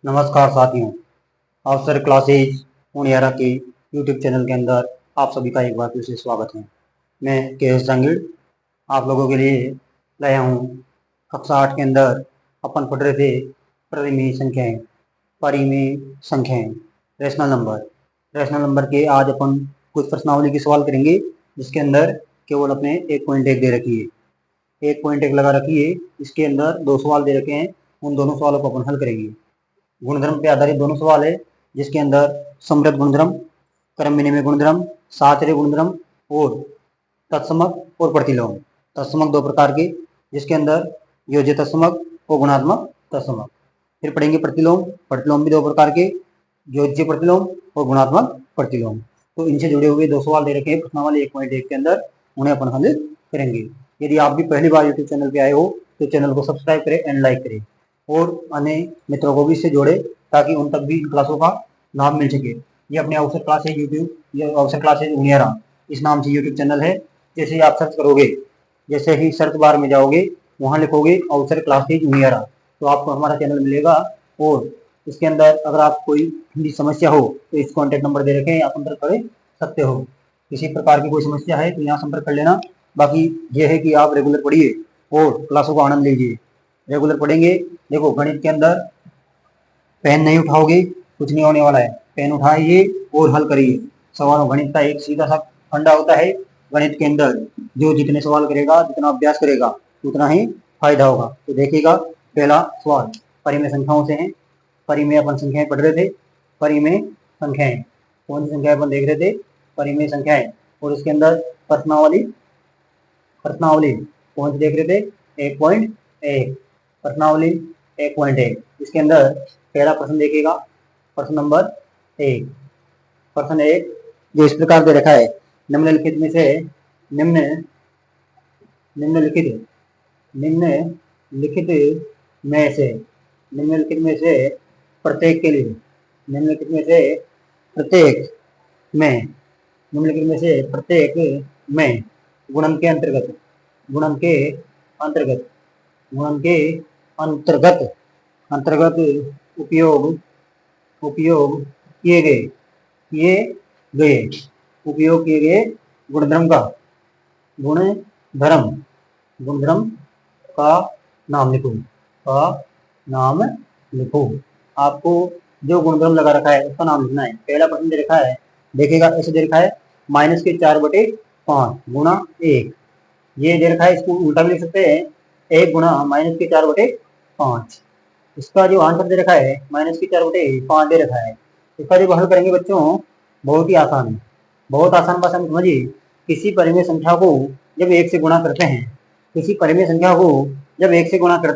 नमस्कार साथियों, अवसर क्लासेज पुनियारा के यूट्यूब चैनल के अंदर आप सभी का एक बार फिर से स्वागत है। मैं के एस जहांगीर आप लोगों के लिए लाया हूँ। कक्षा 8 के अंदर अपन पढ़ रहे थे परिमेय संख्याएं, परिमेय संख्याएं, रैशनल नंबर के आज अपन कुछ प्रश्नावली के सवाल करेंगे, जिसके अंदर केवल अपने 1.1 दे रखी है, 1.1 लगा रखी है। इसके अंदर 2 सवाल दे रखे हैं, उन दोनों सवालों को अपन हल करेंगे। गुणधर्म पे आधारित दोनों सवाल है, जिसके अंदर समृद्ध गुणधर्म, क्रम विनिमय गुणधर्म, साहचर्य गुणधर्म और तत्समक और प्रतिलोम। तत्समक 2 प्रकार के, जिसके अंदर योज्य तत्समक और गुणात्मक तत्समक। फिर पढ़ेंगे प्रतिलोम। प्रतिलोम भी 2 प्रकार के, योज्य प्रतिलोम और गुणात्मक प्रतिलोम। तो इनसे जुड़े हुए 2 सवाल दे रखे हैं प्रश्नावली 1.1 के अंदर, उन्हें अपन हल करेंगे। यदि आप भी पहली बार यूट्यूब चैनल पे आए हो तो चैनल को सब्सक्राइब करें एंड लाइक करें और अन्य मित्रों को भी इससे जोड़े, ताकि उन तक भी इन क्लासों का लाभ मिल सके। ये अपने अवसर क्लासेज ये अवसर क्लासेज उनियारा इस नाम से यूट्यूब चैनल है। जैसे ही आप सर्च करोगे, जैसे ही सर्च बार में जाओगे, वहाँ लिखोगे अवसर क्लासेज उनियारा, तो आपको हमारा चैनल मिलेगा। और इसके अंदर अगर आप कोई हिंदी समस्या हो तो इस कॉन्टैक्ट नंबर दे रखे हैं, आप संपर्क कर सकते हो। किसी प्रकार की कोई समस्या है तो यहाँ संपर्क कर लेना। बाकी ये है कि आप रेगुलर पढ़िए और क्लासों का आनंद लीजिए। रेगुलर पढ़ेंगे। देखो, गणित के अंदर पेन नहीं उठाओगे कुछ नहीं होने वाला है। पेन उठाइए और हल करिए सवालों। गणित का एक सीधा सा फंडा होता है। गणित के अंदर जो जितने सवाल करेगा, जितना अभ्यास करेगा, उतना ही फायदा होगा। तो देखिएगा, पहला सवाल परिमेय संख्याओं से है। परिमेय अपन संख्याएं पढ़ रहे थे। परिमेय संख्याएं कौन सी संख्याएं अपन देख रहे थे? परिमेय संख्याएं। और इसके अंदर प्रश्नावली कौन सी देख रहे थे? 1.1 प्रश्नावली 1.1। इसके अंदर पहला प्रश्न देखिएगा, प्रश्न नंबर 1। प्रश्न 1 जो इस प्रकार दे रखा है, निम्नलिखित में से निम्नलिखित में से प्रत्येक के लिए निम्नलिखित में से प्रत्येक में गुणन के अंतर्गत उपयोग किए गए गुणधर्म का नाम लिखो। आपको जो गुणधर्म लगा रखा है उसका नाम लिखना है। पहला प्रश्न दे रखा है, देखिएगा ऐसे दे रखा है, -4/5 गुणा 1। ये दे रखा है, इसको उल्टा भी लिख सकते हैं, 1 गुणा -4/5। इसका जो आंसर दे रखा है -4/5 दे रखा है। इसका जब हल करेंगे बच्चों, बहुत ही आसान है, बहुत आसान भाषा में समझिए। किसी परिमेय संख्या को जब 1 से गुणा करते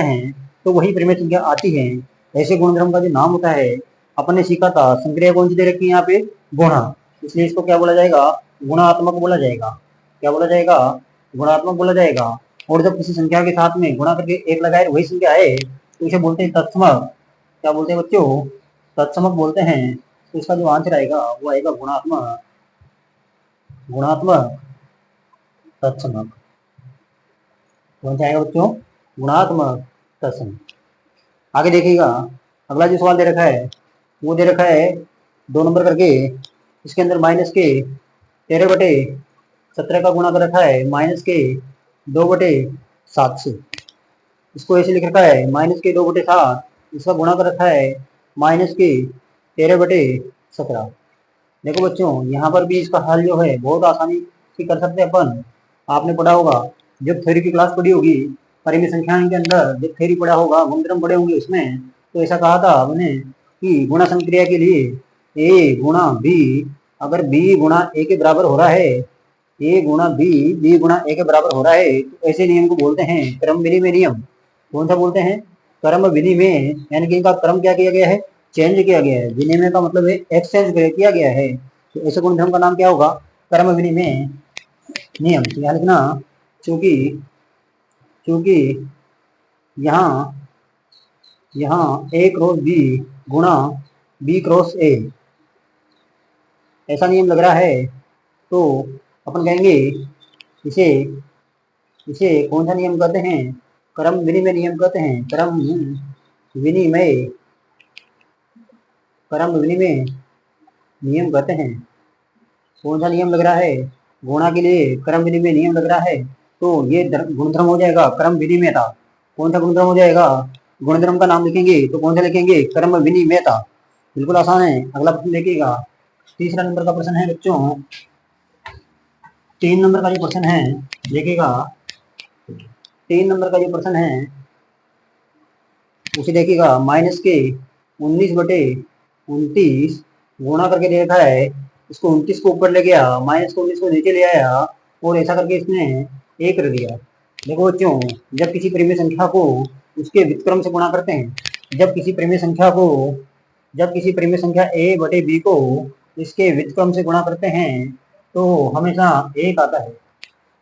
हैं, तो वही परिमेय संख्या आती है। ऐसे गुणधर्म का जो नाम होता है, अपन ने सीखा था, संक्रिया कौन सी दे रखी है यहाँ पे? गुणा। इसलिए इसको क्या बोला जाएगा? गुणात्मक बोला जाएगा। क्या बोला जाएगा? गुणात्मक बोला जाएगा। और जब किसी संख्या के साथ में गुणा करके 1 लगाए वही संख्या है, तो इसे बोलते हैं तत्समक। क्या बोलते हैं बच्चों? तत्समक बोलते हैं। तो इसका जो आंसर आएगा वो आएगा गुणात्मक तत्समक। कौन सा आएगा बच्चों? गुणात्मक तत्समक। आगे देखिएगा, अगला जो सवाल दे रखा है वो दे रखा है 2 नंबर करके। इसके अंदर -13/17 का गुणा कर रखा है -2/7 से। इसको ऐसे लिख रखा है -2/7, इसका गुणा कर रखा है -13/17। देखो बच्चों, यहाँ पर भी इसका हल जो है बहुत आसानी से कर सकते हैं अपन। आपने पढ़ा होगा, जब थ्योरी की क्लास पढ़ी होगी, परिमेय संख्याओं के अंदर जब थ्योरी पढ़ा होगा, गुणधर्म पढ़े होंगे उसमें, तो ऐसा कहा था हमने कि गुणा संक्रिया के लिए a गुणा b अगर b गुणा a के बराबर हो रहा है, a गुणा b गुणा a के बराबर हो रहा है, तो ऐसे नियम को बोलते हैं क्रम विनिमय नियम। कौन सा बोलते हैं? क्रम विनिमय। यानी कि इनका क्रम क्या किया गया है? चेंज किया गया है। विनिमय का मतलब है एक्सचेंज किया गया है। तो ऐसे गुणधर्म का नाम क्या होगा? क्रम विनिमय नियम। तो यहाँ लिखना, चूंकि यहाँ a क्रॉस b गुणा b क्रॉस a ऐसा नियम लग रहा है, तो अपन कहेंगे इसे कौन सा नियम कहते हैं? क्रम विनिमय नियम कहते हैं। क्रम विनिमय क्रम विनिमय नियम कहते हैं। कौन सा नियम लग रहा है? गुणा के लिए क्रम विनिमय नियम लग रहा है, तो ये गुणधर्म हो जाएगा क्रम विनिमयता। कौन सा गुणधर्म हो जाएगा? गुणधर्म का नाम लिखेंगे तो कौन सा लिखेंगे? क्रम विनिमयता। बिल्कुल आसान है। अगला प्रश्न देखिएगा, तीसरा नंबर का प्रश्न है बच्चों। 3 नंबर का जो प्रश्न है देखिएगा, 3 नंबर का जो प्रश्न है उसे देखिएगा, माइनस के 19/29 गुणा करके दे रखा है। इसको 29 को ऊपर ले गया, माइनस को 19 को नीचे ले आया और ऐसा करके इसने एक कर दिया। देखो बच्चों, जब किसी परिमेय संख्या को उसके व्युत्क्रम से गुणा करते हैं, जब किसी परिमेय संख्या a बटे b को इसके व्युत्क्रम से गुणा करते हैं तो हमेशा एक आता है।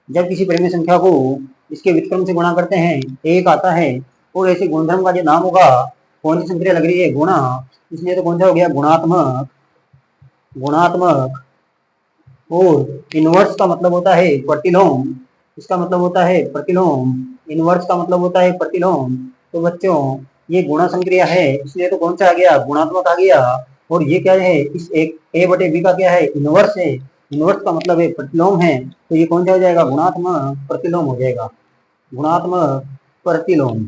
जब किसी परिमेय संख्या को इसके व्युत्क्रम से गुणा करते हैं एक आता है। और ऐसे गुणधर्म का जो नाम होगा, कौन सी संक्रिया लग रही है? गुणा, इसलिए तो कौन सा हो गया? गुणात्मक। गुणात्मक। और इनवर्स का मतलब होता है प्रतिलोम। इसका मतलब होता है प्रतिलोम। इनवर्स का मतलब होता है प्रतिलोम। तो बच्चों ये गुणा संक्रिया है, इसलिए तो कौन सा आ गया? गुणात्मक आ गया। और ये क्या है? इस एक a बटे b का क्या है? इनवर्स है। इनवर्स का मतलब है प्रतिलोम है, तो ये कौन सा हो जाएगा? गुणात्मक प्रतिलोम हो जाएगा। गुणात्मक प्रतिलोम।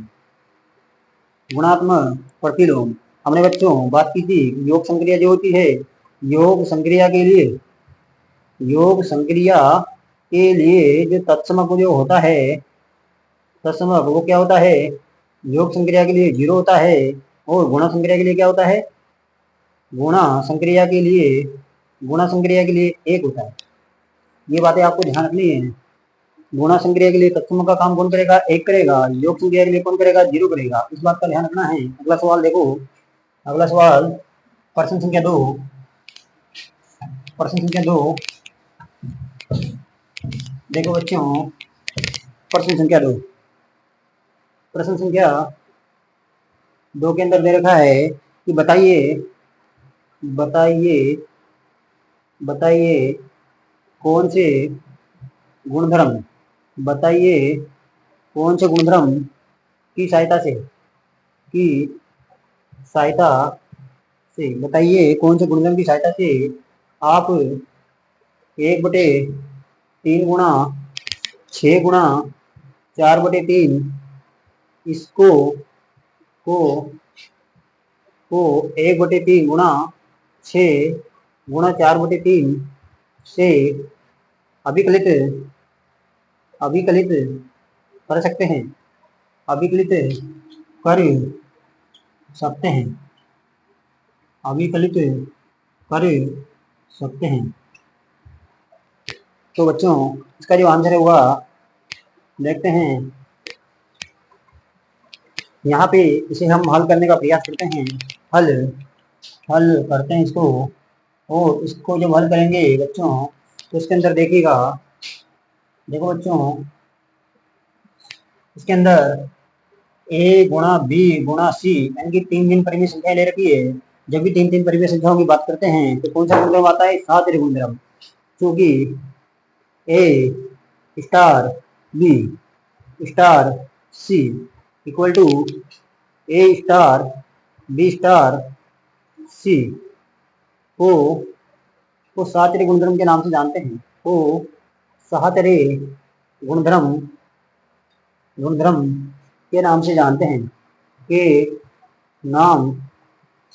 गुणात्मक प्रतिलोम। हमने बच्चों बात की थी योग संक्रिया जो होती है, योग संक्रिया के लिए, योग संक्रिया के लिए जो तत्समक जो होता है, तत्समक वो क्या होता है? योग संक्रिया के लिए 0 होता है। और गुणा संक्रिया के लिए क्या होता है? गुणा संक्रिया के लिए 1 होता है। ये बातें आपको ध्यान रखनी है। गुणा संक्रिया के लिए तत्समक का काम कौन करेगा? 1 करेगा। योग संक्रिया के लिए कौन करेगा? 0 करेगा। इस बात का ध्यान रखना है। अगला सवाल देखो, अगला सवाल प्रश्न संख्या 2। प्रश्न संख्या 2 देखो बच्चों, प्रश्न संख्या 2, प्रश्न संख्या 2 के अंदर दे रखा है कि बताइए बताइए बताइए कौन से गुणधर्म, बताइए कौन से गुणधर्म की सहायता से बताइए कौन से गुणधर्म की सहायता से आप 1/3 गुणा 6 गुणा 4/3 इसको को 1/3 गुणा 6 गुणा 4/3 से अभिकलित कर सकते हैं। अभिकलित कर सकते हैं। अभिकलित कर सकते हैं। तो बच्चों इसका जो आंसर है हुआ, देखते हैं यहाँ पे इसे हम हल करने का प्रयास करते हैं। हल करते हैं इसको। और इसको जब हल करेंगे बच्चों तो इसके अंदर देखिएगा, देखो बच्चों इसके अंदर a गुणा b गुणा c यानी कि 3 परिमेय संख्या ले रखी है। जब भी 3 परिमेय संख्याओं की बात करते हैं तो कौन सा गुणधर्म आता है? साहचर्य गुणधर्म। क्योंकि a star b star c equal to a star b star c को साहचर्य गुणधर्म के नाम से जानते हैं। को साहचर्य गुणधर्म के नाम से जानते हैं, के नाम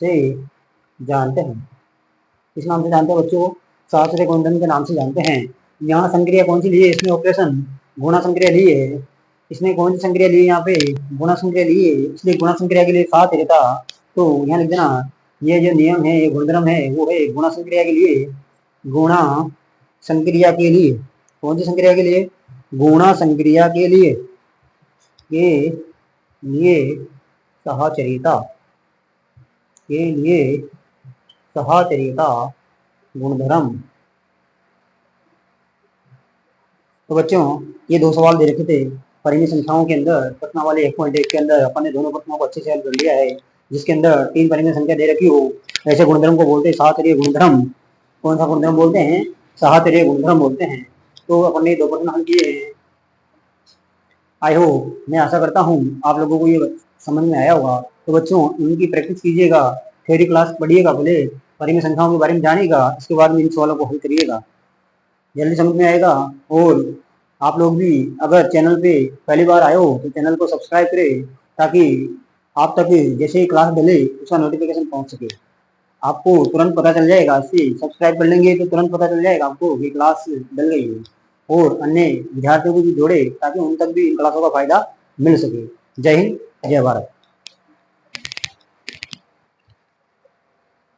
से जानते हैं। किस नाम से जानते हैं बच्चों? साहचर्य गुणधर्म के नाम से जानते हैं। यहाँ संक्रिया कौन सी ली है? इसमें ऑपरेशन गुणा संक्रिया ली है। इसमें कौन सी संक्रिया ली है? यहाँ पे गुणा संक्रिया ली है, इसलिए गुणा संक्रिया के लिए साहचर्यता। तो यहाँ लिख देना, ये जो नियम है, ये गुणधर्म है, वो है गुणा संक्रिया के लिए। गुणा संक्रिया के लिए, कौन सी संक्रिया के लिए? गुणा संक्रिया के लिए साहचर्यता के लिए साहचर्यता गुणधर्म। तो बच्चों ये 2 सवाल दे रखे थे परिमेय संख्याओं के अंदर। प्रश्नावली 1.1 के अंदर अपन ने दोनों प्रश्नों को अच्छे से हल कर लिया है। जिसके अंदर 3 परिमेय संख्या दे रखी हो, ऐसे गुणधर्म को बोलते हैं साहचर्य गुणधर्म। कौन सा गुणधर्म बोलते हैं? साहचर्य गुणधर्म बोलते हैं। तो अपन ने 2 प्रश्न हल किए हैं। आई होप, मैं आशा करता हूँ आप लोगों को ये समझ में आया होगा। तो बच्चों इनकी प्रैक्टिस कीजिएगा। थ्योरी क्लास पढ़िएगा, पहले परिमेय संख्याओं के बारे में जानिएगा, इसके बाद में इन सवालों को हल करिएगा, जल्दी समझ में आएगा। और आप लोग भी अगर चैनल पे पहली बार आए हो तो चैनल को सब्सक्राइब करें, ताकि आप तक जैसे ही क्लास डले उसका नोटिफिकेशन पहुंच सके, आपको तुरंत पता चल जाएगा। इससे सब्सक्राइब कर लेंगे तो तुरंत पता चल जाएगा आपको कि क्लास डल गई है, और अन्य विद्यार्थियों को भी जोड़े ताकि उन तक भी इन क्लासों का फायदा मिल सके। जय हिंद, जय भारत।